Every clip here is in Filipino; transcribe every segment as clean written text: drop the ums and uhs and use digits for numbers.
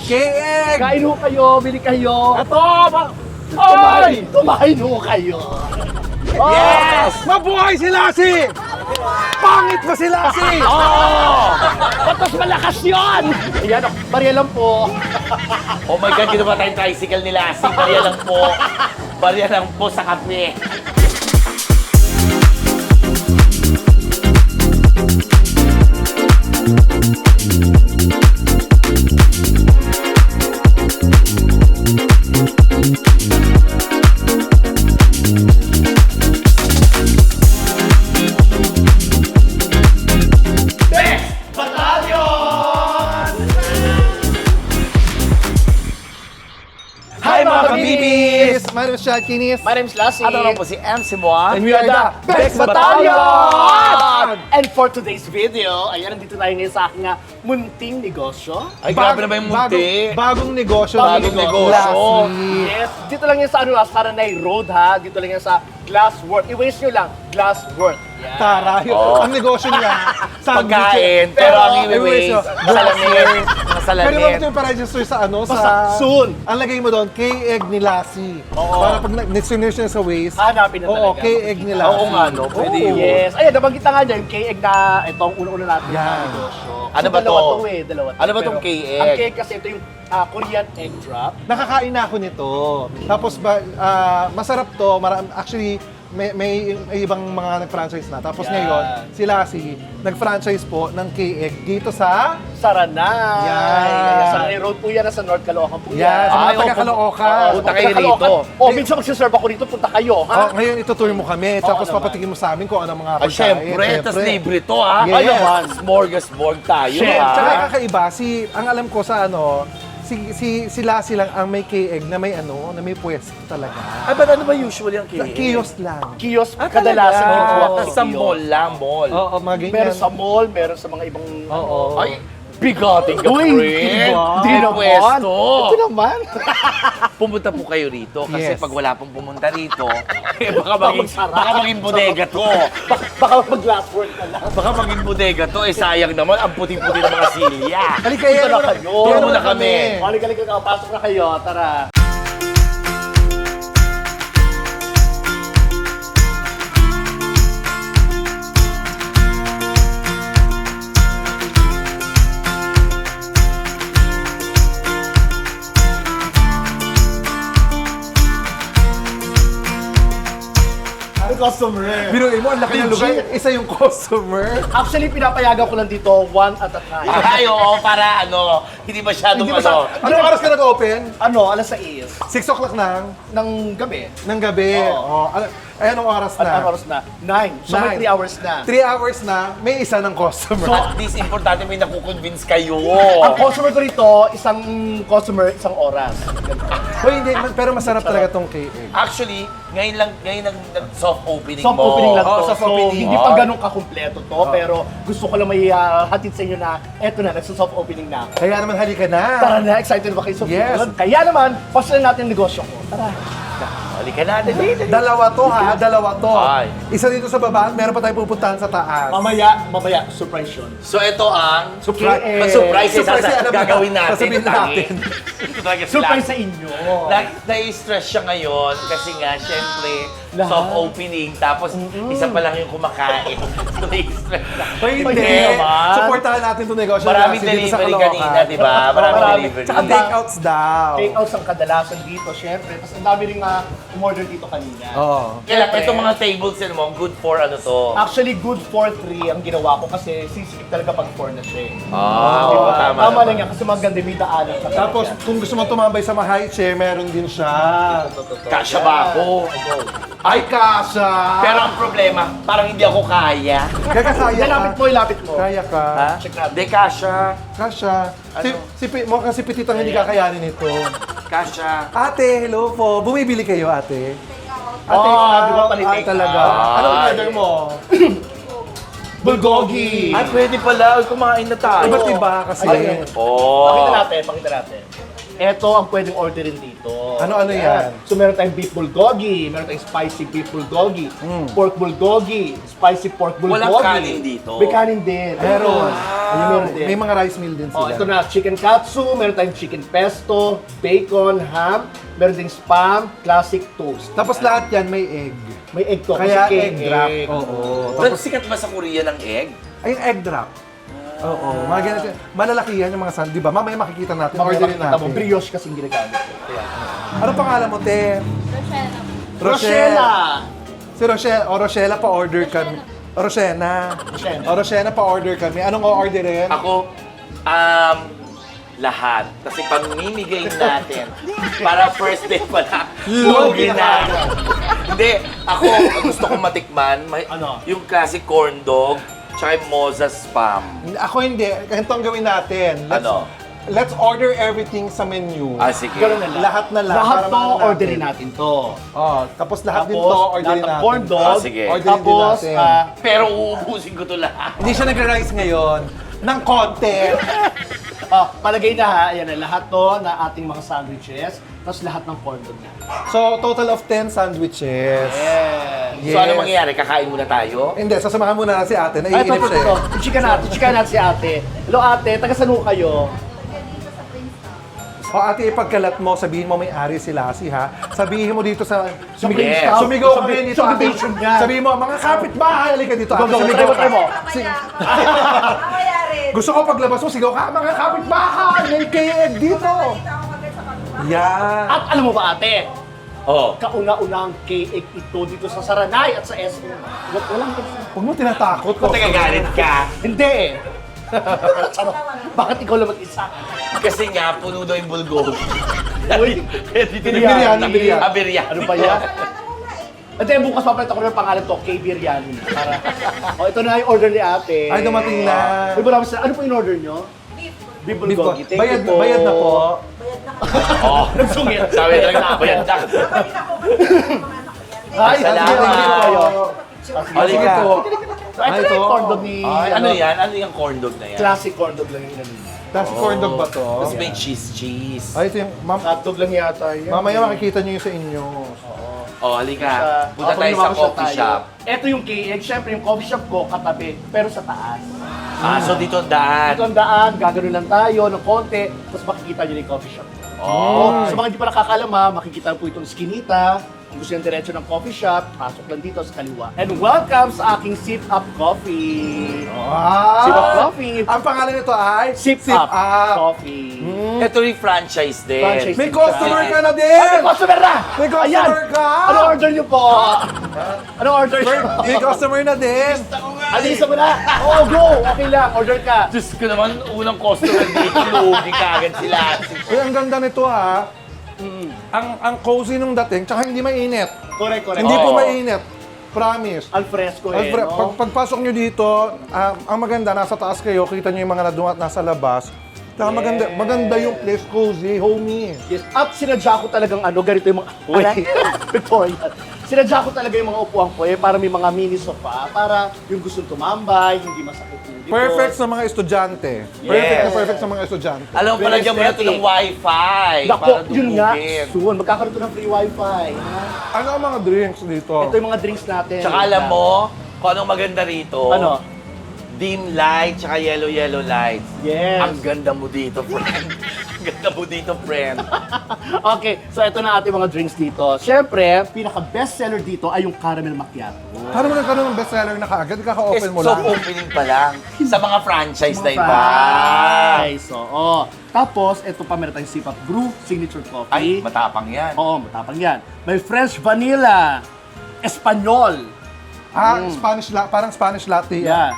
K-Egg! Kain ho kayo, bili kayo. Ito! Kumain ho kayo. Yes! Mabuhay si Lassie! Pangit mo si Lassie! Batas malakas yun! Ayan, barya lang po. Oh my God, ginawa tayong tricycle ni Lassie. Barya lang po. Barya lang po sa kape. Hi mga kabibis! My name is Chad Kinis. My name's Lassie. Ano naman po si MC Moa? And we are the Bex Bex Battalion! Battalion! And for today's video, ayan, nandito tayo ngayon sa aking munting negosyo. Ay, grabe naman yung munti. Bagong negosyo. Bagong negosyo. Lassie. Yes, dito lang yan sa Saranay Road ha. Dito lang yan sa Glassworth. I-waste nyo lang, Glassworth. Yan. Taray. Ang negosyo niya. Pagkain, pero ang Anyways, iwi-waste, salamin. Pero Salamin. wag ito yung pa-register sa ano, Basta sa... soon. Ang lagay mo doon, K-Egg ni Lassie. Oo. Para pag nag-search niya sa Waze, Hanapin na oo, talaga. K-Egg ni Lassie. Oo nga, no? Pwede Oo. yun. Yes. Ayan, nabanggit na nga niya yung K-Egg na itong una-una natin na Yan. negosyo. Ano ba dalawa to? Dalawa to. Ano ba Pero tong K-Egg? Ang K-Egg kasi ito yung Korean egg drop. Nakakain na ako nito. Tapos masarap to. Actually, may ibang mga nag-franchise na. Tapos Yan. ngayon, si Lassie, nag-franchise po ng K-Egg dito sa... Saranay. Yan. Saranay Road po yan, nasa North Caloocan po yan. Yan, sa mga Ay, taga-Caloocan. punta kayo rito. Minsan magsiserve ako rito, punta kayo, ha? Oh, ngayon itutur mo kami, tapos naman. papatingin mo sa amin kung ano mga Ay, syempre. Tas libre to, ha? Yes. Ay, naman. Smorgasbord tayo, Syempre. Tsaka ha? kakaiba, ang alam ko sa ano, si Lassie lang ang may K-Egg na may ano, na may pwesto talaga. Ay, ba't ano ba usually ang Sa K-Egg? kiosk lang. Kiosk, Ah, kadalasan talaga? kinukuha ko Sa mall lang, mall. Oo, mga ganyan. Meron sa mall, meron sa mga ibang... Oo. Ay, bigoting ka, Uy, friend. Hindi May naman. pwesto. Hindi naman. Pumunta po kayo rito kasi Yes. pag wala pong pumunta rito, eh, Magsara. baka maging bodega to. Baka mag-glass work na lang. Baka maging bodega to, eh sayang naman, ang puti-puti ng mga silya. Halika, Dito yan na muna. kayo. Yan Turo muna na kami. Halika, pasok na kayo, tara. Ang customer. Biruin mo, ang laki ng lugar. Isa yung customer. Actually, pinapayagan ko lang dito one at a time. Ay, oo, para ano, hindi masyadong Hindi ano. Anong oras ka nag-open? Ano, alas 6 6 o'clock ng gabi. ng gabi. Oo. Anong oras na? Anong oras na? 9. So, may 9. 3 hours na. 3 hours na, may isa ng customer. At least, importante may nakukonvince kayo. Ang customer ko rito, isang customer, isang oras. Hoy, hindi, pero masarap talaga tong K-Egg. Actually, ngayon lang nag-soft opening Soft mo. opening lang Oo, to. soft So, opening. hindi pa ganun kakumpleto to. Pero gusto ko lang may hatid sa inyo na eto na, nagsa-soft opening na ako. Kaya naman halika na. Tara na, excited ba kayo sa Yes. video? Kaya naman, pasalan natin yung negosyo ko. Tara. Halika na, dali. Dalawa to ha, dalawa to. Ay. Isa dito sa baba, meron pa tayong pupuntahan sa taas. Mamaya, surprise yun. So, ito ang... Surprise. Surprise, Surprise, alam mo na. gagawin natin. Sasabihin natin. Surprise sa inyo. Na-stress siya ngayon kasi nga, syempre, Lahat. soft opening, tapos isa pa lang yung kumakain. So, na-stress na. Hoy, hindi. Hindi naman. Supportahan natin itong negosyo. Maraming Kasi dito sa delivery Caloocan. kanina, di ba? Maraming Marami. delivery. Tsaka takeouts daw. Take-outs ang kadalasan dito, syempre. Tapos ang dami rin umorder dito kanina. Oo. Kaya itong mga tables din mo, good for ano to? Actually, good for 3 ang ginawa ko kasi sisikip talaga pag 4 na siya. Ah, Di oo, ba? tama Tama naman. lang yan kasi maganda may daanan ka. Tapos, kung gusto mo tumambay sa high chair, meron din siya. Kasya ba ako? Ay, kasha! Pero ang problema, parang hindi ako kaya. Kaya Ilapit ka. mo, ilapit mo. Kaya ka. Ha? Check natin. Hindi, kasya. Kasha. Ano? Mukhang si Petitang hindi kakayanin ito. Kasya. Ate, hello po. Bumibili kayo, ate? Oh, di ba pala take talaga. out? Anong order mo? bulgogi. Ay, pwede pala. Kumain na tayo. Iba't iba kasi. Ay, Oh. pakita natin. Ito ang pwedeng orderin dito. Ano yan? So meron tayong beef bulgogi, meron tayong spicy beef bulgogi, pork bulgogi, spicy pork bulgogi. Walang kanin dito. May kanin din. Meron. Ayun, meron din. May mga rice meal din Oh, sila. ito na, chicken katsu, meron tayong chicken pesto, bacon, ham, meron ding spam, classic toast. Tapos lahat yan may egg. May egg to. Kaya kasi egg drop. Oo. Tapos sikat ba sa Korea ng egg? Ay, yung egg drop. Oo. Mga ganito. Malalaki yan yung mga di ba? Mamaya makikita natin. Mamaya Orderin makikita mo, natin. brioche kasing ginagamit ko. Kaya. Ano pangalan mo, te? Rochella! Si Rochelle. O, Rochella, pa-order kami. Rochena. Rochena. O, Rochena, pa-order kami. Anong o-orderin? Ako, lahat. Kasi pamimigay natin para first day pa lang. Lugi na. Hindi, ako gusto kong matikman. Ano? Yung classic corn dog, tsaka yung moza spam. Ako hindi. Ganito ang gawin natin. Ano? Let's order everything sa menu. Sige. Ganun na lang. Lahat na lang. Lahat para to, maano natin. orderin natin to. Oh, tapos lahat din to, Tapos, orderin lahat ng natin. corn dog. Sige. Orderin din Tapos, natin. Pero uubusin ko to lahat. Hindi siya nag-rice ngayon ng konti. Palagay na ha, ayan na, lahat to na ating mga sandwiches, tapos lahat ng corn dog na. So, total of 10 sandwiches. Yes. Yes. So ano mangyayari? Kakain muna tayo? Hindi, sasamahan muna na si ate. Ay, Naiinip siya. eh. Chika natin si ate. Hello ate, taga saan ho kayo? O ate, ipagkalat mo, sabihin mo may ari si Lassie, ha? Sabihin mo dito sa... Yes. Sumigaw ka rin dito, ate. Subdivision niya. Sabihin mo, mga kapitbahay, halika dito, ate. Go, go, Sumigaw try mo. Gusto ko paglabas mo, sigaw ka, mga kapitbahay, may KF dito. Yan. At alam mo ba ate, Oh. kauna-unang KX ito dito sa Saranay at sa SM. Walang Huwag mo tinatakot ko. Kung nagagalit ka, Hindi eh. Charot. Bakit ikaw lang mag-isa? kasi nga puno daw yung bulgogi. Uy, Biryani, biryani. Biryani. ano ba yan? At bukas papalit ako ng pangalan to, K Biryani. Para, ito na yung order ni ate. Ay, dumating na. Uy, maraming salamat. Ano po yung order nyo? Beef bulgogi. Thank Bayad, you po. bayad na po. Oh. Nagsungit. Sabi talaga, bayad na. Ay, Salamat. sige, thank you kayo. Halika po. Ito na yung corn dog ni... Ay, ano yan? Ano yung corn dog na yan? Classic corn dog lang yung inanin. Tapos corn dog ba to? Tapos may cheese. Ay, ito yung... Hotdog lang yata yan. Mamaya makikita nyo yung sa inyo. Oh, halika. Punta tayo sa coffee shop. Ito yung KX. Siyempre, yung coffee shop ko, katabi, pero sa taas. So dito ang daan. Ito ang daan, gagano lang tayo ng konti, tapos makikita nyo yung coffee shop. Oh. Sa mga hindi pa nakakaalama, makikita po itong skinita. Kung gusto yung diretso ng coffee shop, pasok lang dito sa kaliwa. And welcome sa aking Sip Up Coffee. Wow! Sip Up Coffee. Ang pangalan nito ay Sip Up Coffee. Ito rin franchise din. Franchise. May customer ka na Ay, din! may customer na! May customer Ayan. ka! Ano order nyo po? Ano order nyo? May customer na din! Alisa mo na! Oo, go! Okay lang, order ka. Diyos ko naman, unang customer dito, lugi kagad sila. Uy, ang ganda nito ha. Ang cozy nung dating, tsaka hindi mainit. Correct. Hindi po Oo. mainit. Promise. Al fresco eh, Alfred, no? pagpasok nyo dito, ang maganda, nasa taas kayo, kita nyo yung mga nadumat nasa labas. Tsaka maganda yung place, cozy, homey. Yes. At sinadya ko talagang ganito yung mga... Victoria. Sinadya ko talaga yung mga upuan ko para may mga mini sofa, para yung gustong tumambay, hindi masakit yung likod. Perfect sa mga estudyante. Perfect sa mga estudyante. Alam mo, palagyan mo na ito ng wifi. Nako, para yun nga. dumugin. Soon, magkakaroon to ng free wifi. Ano ang mga drinks dito? Ito yung mga drinks natin. Tsaka alam mo, kung anong maganda rito, Ano? dim light, tsaka yellow lights. Yes. Ang ganda mo dito, friend. Ang ganda mo dito, friend. Okay, so ito na ating mga drinks dito. Siyempre, pinaka-best seller dito ay yung caramel macchiato. Paano mo nagkaroon ng bestseller na kaagad? Kaka-open mo So, lang. opening pa lang. Sa mga franchise na Mga iba. fries, oo. Tapos, ito pa meron tayong Sip Up Brew, signature Ay, coffee. matapang yan. Oo, matapang yan. May French vanilla, Espanyol. Parang Spanish latte. Yeah.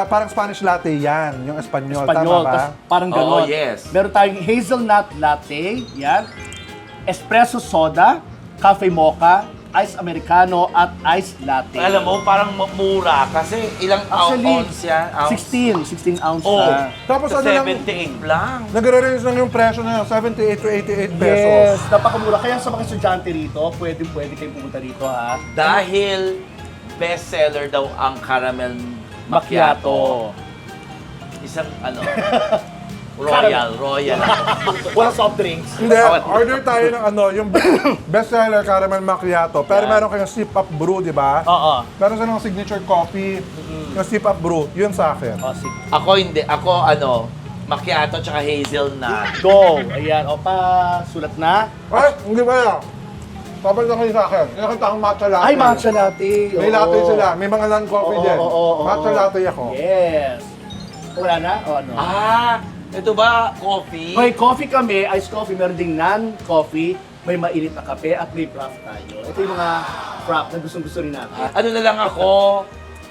Parang Spanish latte yan, yung Espanyol. Espanyol, Tama ba? tas parang ganon. Oo, yes. Meron tayong hazelnut latte, yan. Espresso soda, cafe mocha, ice americano, at ice latte. Alam mo, parang mura kasi ilang Actually, ounce yan? Ounce? 16 ounce Oh, na. Tapos sa ano lang, 78 lang. nagre-range lang yung presyo na 78 to 88 pesos. Yes, napakamura. Kaya sa mga estudyante rito, pwede kayong pumunta rito ha. Dahil bestseller daw ang caramel Macchiato. Isang royal. Walang soft drinks. Hindi, order tayo ng yung bestseller caramel macchiato. Pero meron kayong sip up brew, di ba? Oo. Meron silang signature coffee, yung sip up brew. Yun sa akin. Oh, sige. Ako hindi. Ako macchiato tsaka hazelnut. Go! Ayan, o sulat na. Ay, hindi ba yan? Papalitan kayo sa akin. Nakita akong matcha latte. Ay, matcha latte. May latte sila. May mga non-coffee Oo, din. oo. Matcha latte ako. Yes. Wala na? O ano? Ito ba coffee? May coffee kami, iced coffee, meron ding non-coffee, may mainit na kape at may frappe tayo. Ito yung mga frappe na gustong-gusto rin natin. Ano na lang ako?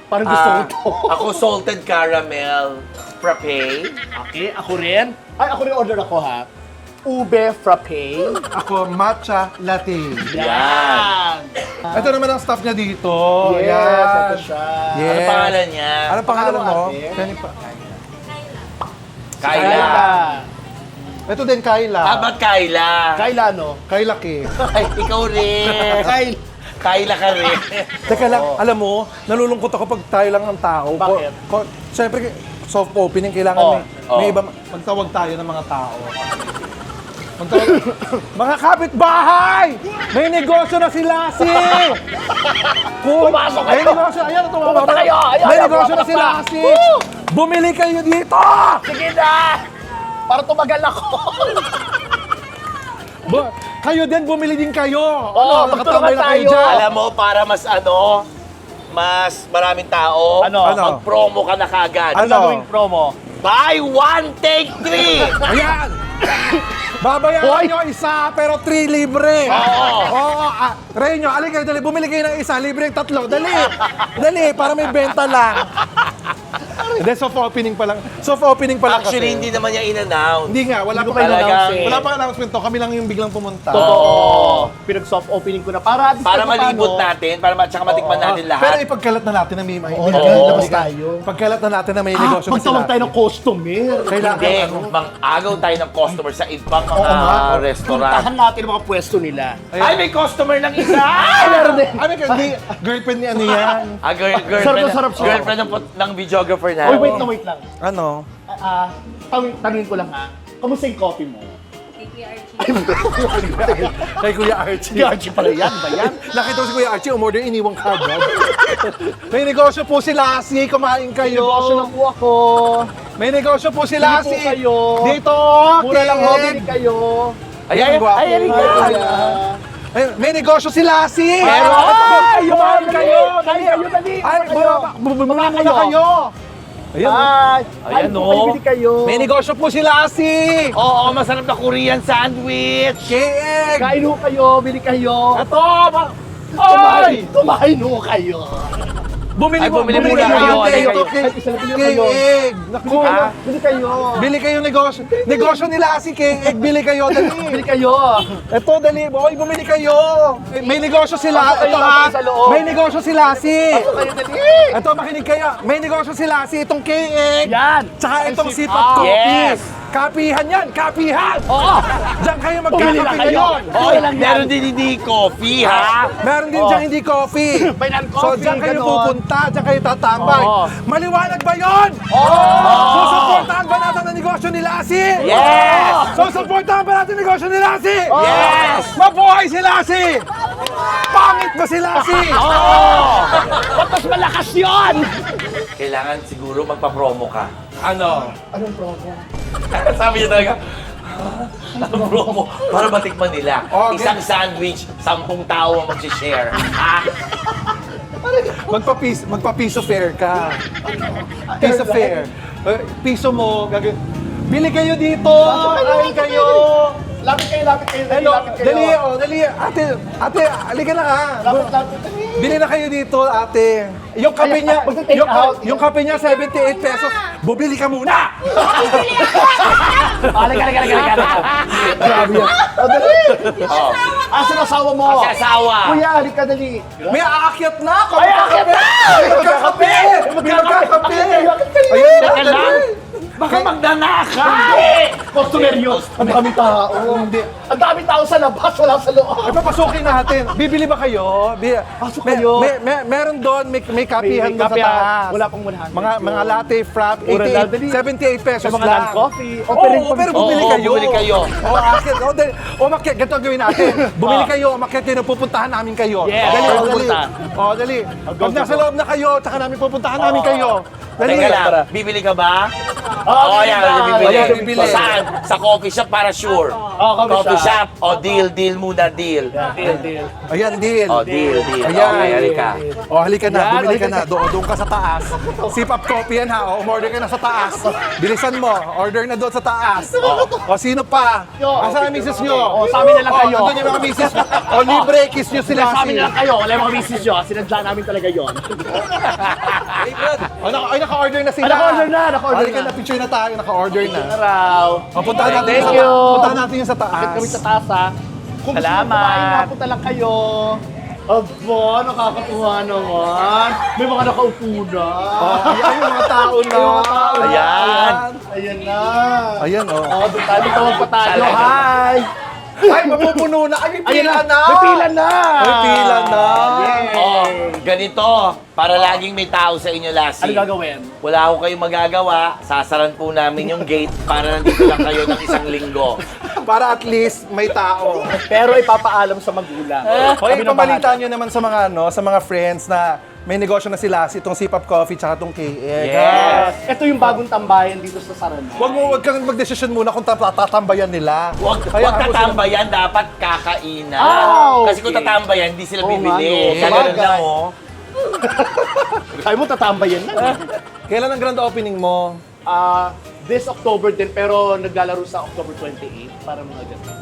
Parang gusto ko to. Ako salted caramel frappe. Okay, ako rin. Ay, ako rin order ako ha. Ube frappe. Ako, matcha latte. Yan. Ito naman ang stuff niya dito. Yes, Yan. ito siya. Yes. Ano pangalan niya? Anong pangalan mo? ate? Penny pa. Kyla. Ito din, Kyla. Ba't Kyla? Kyla, no? Kyla K. Ay, ikaw rin. Kyla ka rin. Teka lang, alam mo, nalulungkot ako pag tayo lang ang tao. Bakit? Siyempre, soft opening, kailangan Oh, may iba. Magtawag tayo ng mga tao. Mga kapitbahay! May negosyo na si Lassie! Pumasok May kayo! negosyo, ayan, Pumunta kayo! Ayan, May ayan, negosyo na si pumunta. Lassie! Bumili kayo dito! Sige na! Para tumagal ako. Kayo din, bumili din kayo! Oo, nakatambay magtulungan na kayo tayo. dyan? Alam mo, para mas maraming tao, Ano? mag-promo ka na kagad. Ano? Gagawing promo. Buy one, take three! Ayan! Babayaran Hoy! nyo isa, pero 3 libre. Oo. Oo. Try nyo, alin kayo, dali. Bumili kayo ng isa, libre yung 3. Dali. Dali, para may benta lang. Hindi, soft opening pa lang. Soft opening pa lang Actually, kasi. hindi naman niya in-announce. Hindi nga, wala Hindi ko pa pa in-announce in-announce eh. Wala pa announcement to. Kami lang yung biglang pumunta. Totoo. Pinag-soft opening ko na para Para malibot natin, tsaka matikman natin Pero lahat. ipagkalat na natin na may Oo, labas tayo. Pagkalat na natin na may negosyo na Magtawag sila. tayo ng customer. Kailangan Hindi, ano. mang-agaw tayo ng customer sa ibang Oo nga. mga restaurant. Puntahan natin ang mga pwesto nila. Ay, may customer ng isa! Meron din. Ano ka, girlfriend ni ano yan? Girlfriend, Sarap siya. girlfriend ng videographer na. Oy, wait lang. Ano? Tanungin ko lang ha. Kamusta yung coffee mo? Kay Kuya Archie. Si Archie pala yan, ba yan? Nakita ko si Kuya Archie, umorder, iniwang kagad. May negosyo po si Lassie, kumain kayo. Negosyo na po ako. May negosyo po si Sige po Lassie. kayo. Dito, Mura lang ho, Ken. bili kayo. Ay, Ay, may negosyo si Lassie. Pero, kumain kayo. Dali kayo, dali. Ay, bumili muna kayo. Ayan, Ayan, no. Bili kayo. may negosyo po si Lassie. Oo, masarap na Korean sandwich. K-egg. Kain ho kayo, bili kayo. Ito, Kumain ho kayo. Ay, bumili muna kayo. Ito, Isa na bili kayo. K-egg. Naku, Ha? Bili kayo. bili kayo negosyo. Negosyo ni Lassie, K-egg. Bili kayo, Bili dali. kayo. Ito, dali. Boy, bumili kayo. May negosyo sila. Pasok kayo, Ito ha. pasok sa loob. May negosyo si Lassie. Kayo dali. Ito, makinig kayo. May negosyo si Lassie. Itong K-egg. Yan. Tsaka itong Sip sipat up. coffee. Yes. Kapihan yan, kapihan! Oo. Diyan kayo Bumili na magkakape kayo. ngayon. Oy, Ito lang yan. meron din hindi coffee, ha? Meron din dyan hindi coffee. May So non-coffee, diyan kayo ganon. pupunta, diyan kayo tatambay. Oo. Maliwanag ba yun? Susuportahan ba natin ang negosyo ni Lassie? Yes! Susuportahan ba natin ang negosyo ni Lassie? Yes! Mabuhay si Lassie! Pangit ba si Lassie? Ba't mas malakas yun? Kailangan siguro magpa-promo ka. Ano? Anong promo? Sabi niya talaga, ang promo, para matikman nila. Okay. Isang sandwich, 10 tao ang mag-share. Ha? Magpa-piso fair ka. Piso fair. Piso mo, bili kayo dito! Kain kayo! Lapit kayo, Hello, lapit kayo. dali, oh, dali. Ate, halika na ha. Lapit, dali. Bili na kayo dito, ate. Yung kape niya, magta-take out. yung kape niya 78 pesos. Bumili ka muna. Halika. Grabe yan. Dali. Oh. Asan ang asawa mo? Kasi asawa. Kuya, halika dali. May aakyat na. Ay, aakyat na! May magkakape. May magkakape. Bakit kayo? Ayun, Teka lang. Baka magnanaka! Customer yun. Ang daming tao. Hindi. Ang daming tao sa labas, wala sa loob. Ay, papasukin natin. Bibili ba kayo? Pasok kayo. Meron doon, may kapihan doon sa kape, taas. wala pong 100. Mga latte, frap, Mura lang, dali. 78 pesos Sa mga lang. non-coffee. Oo, pero bumili Oo, kayo. bumili kayo. Umakyat, ganito ang gawin natin. Bumili kayo, umakyat kayo, pupuntahan namin kayo. Yes. Dali, Oo, dali. pupunta. Oo, dali. Pag nasa loob na kayo, tsaka namin pupuntahan namin kayo. Dali. Teka lang, bibili ka ba? Oo, yan, bibili. bibili. Ayan, bibili. So, saan? Sa coffee shop para sure. coffee shop. O, deal muna, deal. Deal. Ayan, deal. O, deal. Ayan. Okay, halika. O, halika na, Yan, bumili ka halika na. Doon ka sa taas. Sip up coffee yan ha. O, umorder ka na sa taas. Bilisan mo. Order na doon sa taas. O, sino pa? Asa ang misis nyo? O, sa amin na lang kayo. Nandun yung mga misis. O, libre, kiss nyo sila. Sa amin na lang kayo. Wala yung mga misis nyo. Sinadya namin talaga yun. Ay, naka-order na sila. Naka-order na, naka-order Halika na. na, picture na tayo. Naka-order na. Araw. O, puntahan natin Thank yung sa you. Puntahan natin yung sa taas. Akit kami sa taas, ha? Kung gusto nyo kumain na, punta lang kayo. Aba, nakakatuwa naman. May mga nakaupo na. Ayan yung mga tao na. Ayan. Ayan na. Ayan, o. Doon tayo, tawag pa tayo. Hi! Ay, mapupuno na. Ay, may pila na. May pila na. May pila na. Oh, ganito, para laging may tao sa inyo, Lassie. Ano gagawin? Wala ko kayong magagawa, sasaran po namin yung gate para nandito lang kayo ng isang linggo. Para at least may tao. Pero ipapaalam sa magulang. Hoy, Kami na pamalitan bahala. nyo naman sa mga sa mga friends na may negosyo na sila, itong Sip Up Coffee tsaka itong KX. Yes. Ito yung bagong tambayan dito sa Sarana. Huwag kang magdesisyon muna kung tatambayan nila. Huwag tatambayan, dapat kakainan. Okay. Kasi kung tatambayan, hindi sila Oo nga, bibili. no. Kaya ganun Sabagay. lang, oh. Kaya mo tatambayan na. Kailan ang grand opening mo? This October din, pero naglalaro sa October 28 para mga ganun.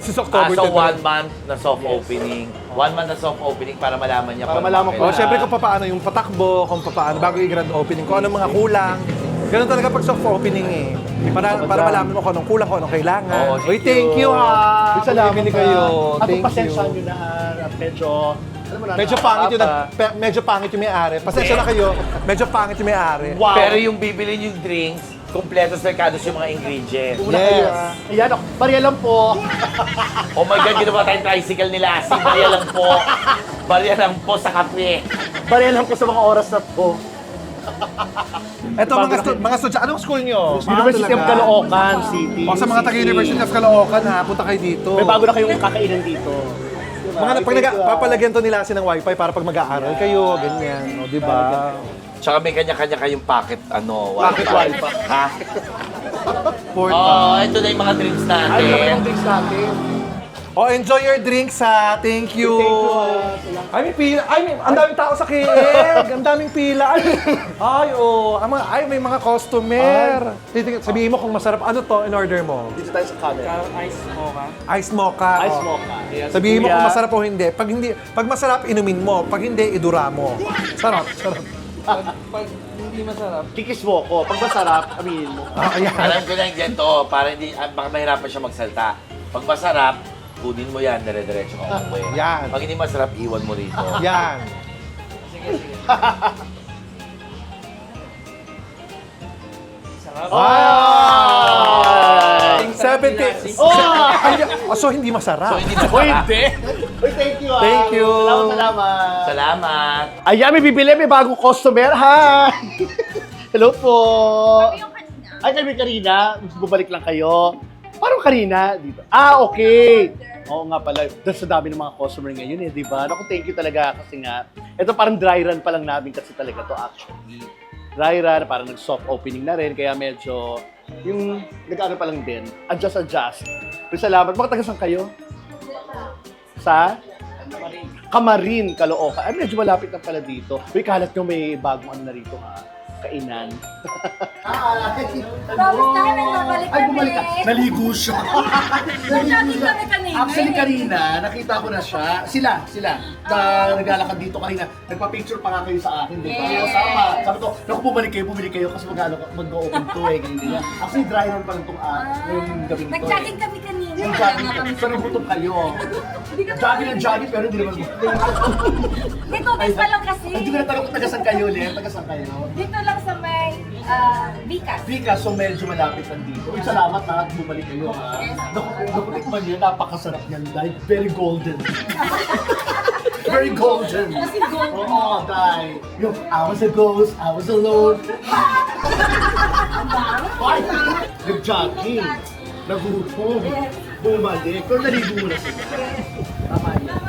Since October So 10. 1 month na soft opening. 1 month na soft opening para malaman niya. Para kung malaman ano ko. Oh, syempre kung paano yung patakbo, kung paano bago yung grand opening, kung anong mga kulang. Ganun talaga pag soft opening eh. Para malaman mo kung anong kulang, kung anong kailangan. Oo, Oy, thank you ha. Salamat Bumili kayo. At Thank pasensya you. nyo na. At medyo, alam mo na, Medyo pangit yung medyo pangit yung may-ari. Pasensya na kayo. Medyo pangit yung may-ari. Wow. Pero yung bibili yung drinks, kompleto sa merkados yung mga ingredients. Una kayo, Yes. Ayan ako. Bariya lang po. Oh my God, ginawa tayong tricycle nila. Lassie. Barya lang po. Barya lang po sa kape. Bariya lang po sa mga oras na to. Ito mga estudyante, anong school nyo? University of Caloocan City. O sa mga taga-University of Caloocan ha, punta kayo dito. May bago na kayong kakainan dito. Papalagyan to nila kasi ng wifi para pag mag-aaral kayo, ganyan. O, di ba? Tsaka may kanya-kanya kayong pocket, Pocket wifi. Ha? Port. Oh, ito na yung mga drinks Ay, naman natin. yung drinks natin. Oh, enjoy your drinks ha. Thank you. Salamat. Ay, may pila. Ay, ang daming tao sa KX. Ang daming pila. Ay, oh. Ay, may mga customer. Sabihin mo kung masarap. Ano to in order mo? Dito tayo sa camera. Ice mocha. Ice oh. mocha. Ayan, Sabihin mo kuya. kung masarap o hindi. Pag masarap, inumin mo. Pag hindi, idura mo. Sarap. Kikis mo ko. Pag masarap, aminin mo. Ayan. Alam ko na yung ganito, para hindi, baka mahirapan siya magsalta. Pag masarap, kunin mo yan, dire-diretso ka umuwi. Yan. Pag hindi masarap, iwan mo rito. Yan. Ay! 70. Oh! So, hindi masarap. So, hindi Uy, masarap. hindi. Uy, thank you. Thank you. Salamat. Salamat. Ayan, may bibili. May bagong customer. Hi! Hello po. Ay, kami Karina. Bumalik lang kayo. Parang Karina. Dito. Okay. Oo nga pala. Dahil sa dami ng mga customer ngayon eh, di ba? Naku, thank you talaga kasi nga, ito parang dry run pa lang namin kasi talaga to actually. Dry run, parang nag-soft opening na rin, kaya medyo, yung nag-ano pa lang din, adjust. Pero salamat. Mga taga-saan kayo? Sa? Kamarin, Caloocan. Ay, medyo malapit na pala dito. Uy, kalat nyo may bagong ano na rito ha. Kainan. Promise namin nagbabalik Ay, kami. bumalik ka. Naligo siya. Nagsabi kami kanina. Actually, kanina, nakita ko na siya. Sila, na naglalakad dito kanina. Nagpa-picture pa nga kayo sa akin, di ba? Yes. Kasama. Sabi ko, naku, bumili kayo kasi mag-open to eh. Ganyan. Actually, dry run pa lang itong ngayong gabi nito. Nag-jogging kami kanina. Nag-jogging kami. So, nagutom kayo. Jogging pero hindi naman gutom. Dito, days pa lang kasi. Hindi ko na tanong kung taga-saan kayo, Len. Taga-saan kayo? Dito lang sa may Vika. Vika, so medyo malapit lang dito. Uy, salamat ha, at bumalik kayo ha. Nakutikman niyo, napakasarap yan dahil very golden. Very golden. Kasi golden. Oo, dahil yung I was a ghost, I was alone. Why? Nag-jogging, nagutom, bumalik, pero naligo mo na sila. Tama yan.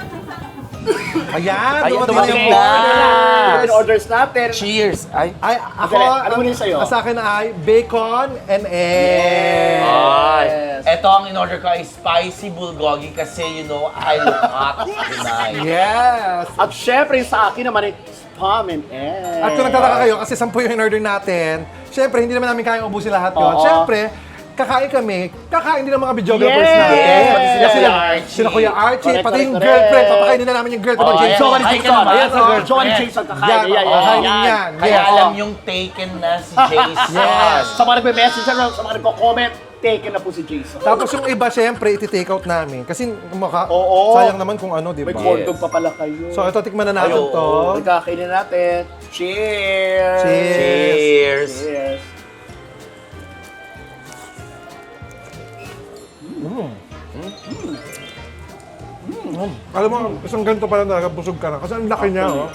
Ayan, Ayan, dumating dumating yung na. Yung orders natin. Cheers! Ay, Ay, ako, Okay, ano muna yung sa'yo? sa akin ay bacon and egg. Ay, Yes. eto ang in-order ko ay spicy bulgogi kasi you know, I look hot tonight. Yes! At syempre yung sa akin naman ay spam and egg. At kung nagtataka kayo, kasi 10 yung in-order natin, syempre, hindi naman namin kayang ubusin lahat yun. Oo. Syempre, kakain kami, kakain din ng mga videographers Yes! natin. Yes, pati sila Kasi Kuya Archie. Sila Kuya Archie, Correct, pati yung correct, girlfriend. correct. Papakainin na namin yung girlfriend Oh, ng yes. Jason. Joan Ay, Jason. ka naman. Ayan, Oh, girl. Joan yes. Jason kakain. Yan, Ayan, kakainin yan. Kaya Yes. alam yung taken na si Jason. Yes. Sa mga nagme-message na, sa mga nagko-comment, taken na po si Jason. Tapos yung iba, syempre, iti-take out namin. Kasi Oo. sayang naman kung ano, di May ba? corn dog pa pala kayo. So, ito, tikman na natin Ay, oo. to. Magkakainin natin. Cheers! Cheers. Cheers! Cheers! Alam mo, isang ganito pala talaga, busog ka na. Kasi ang laki niya, oh.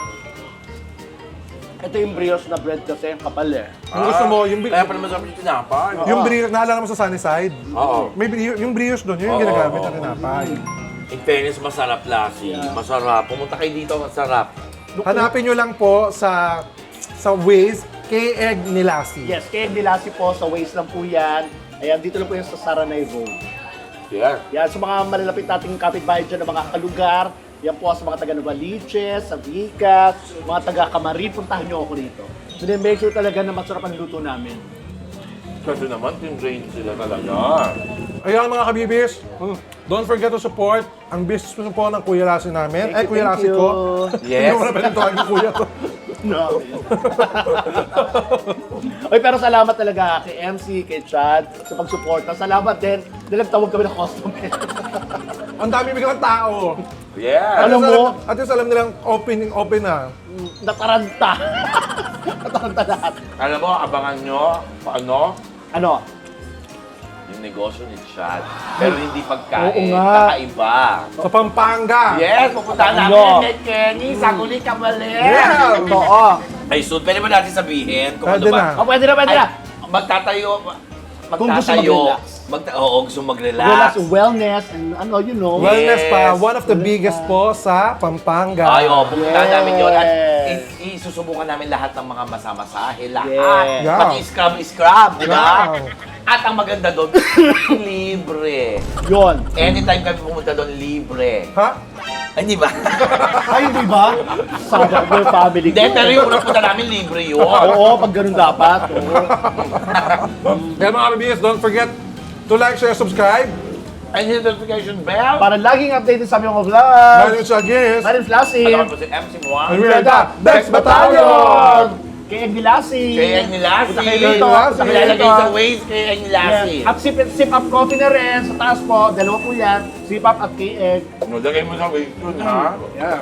Ito yung brioche na bread kasi, ang kapal eh. Kung gusto mo, yung, Kaya pala masarap yung tinapay. yung brioche, naalala mo sa Sunnyside? Oo. May yung brioche doon, yun yung Oo, ginagamit oo, na tinapay. In fairness, masarap Lassie. Masarap. Pumunta kayo dito, masarap. Hanapin nyo lang po sa Waze, K-Egg ni Lassie. Yes, kaya Dilasi po, sa waist lang po yan. Ayan, dito lang po yan sa Saranay Road. Yeah. Yan, sa mga malalapit nating kapitbahay dyan ng mga kalugar, yan po sa mga taga Novaliches, sa Vicas, mga taga Camarin, puntahan nyo ako rito. So then make sure talaga na masarap ang luto namin. Kasi naman, team range sila talaga. Ayun mga kabibis, Don't forget to support ang business po ng Kuya Lassie namin. Thank you, Kuya thank Lassie you. ko. Yes. Hindi mo na pwede tawagin yung kuya ko. No. Oy, pero salamat talaga kay MC, kay Chad, sa pagsuporta. Salamat din, nagtawag kami ng customer. ang dami biglang tao. Yeah. Alam mo- At least alam nilang open na. Nataranta. Nataranta lahat. Alam mo, abangan nyo, paano? Ano? Yung negosyo ni Chad. Pero hindi pagkain, Oo nga. kakaiba. Sa Pampanga. Yes, pupuntahan Ano? namin kay Kenny sa Kulit Kamali. Yeah! Totoo. Ay, soon, pwede ba natin sabihin kung Pwede ano ba? na. Oh, pwede na, pwede na. Magtatayo, Kung gusto magtatayo. mag-relax. Oo, gusto mag-relax. Relax, wellness, and ano, you know. Wellness pa, Yes. one of the biggest po sa Pampanga. Ay, pupuntahan Yes. namin yun. At isusubukan namin lahat ng mga masamasahe. Lahat. Yes. Yeah. Pati scrub, di ba? Yeah. At ang maganda doon, libre. Yun. Anytime kami pumunta doon, libre. Ha? Hindi ba? Ay, hindi ba? Sana your family Hindi, pero yung unang punta namin, libre yun. Oo, pag ganun dapat. Oo. Kaya mga kabibis, don't forget to like, share, subscribe. And hit the notification bell. Para laging updated sa aming mga My vlog. name is Agis. My name is Lassie. Alam ko si MC Moa. And we are the Dex Battalion! Kay Egg Lassie. Kay Egg ni Lassie. Punta kayo dito. Lassie. Punta kayo Ilalagay dito. sa Waze kay Egg ni Lassie. At sip up coffee na rin. Sa taas po, dalawa po yan. Sip up at kay Egg. Lagay mo sa Waze yun, ha? Yeah.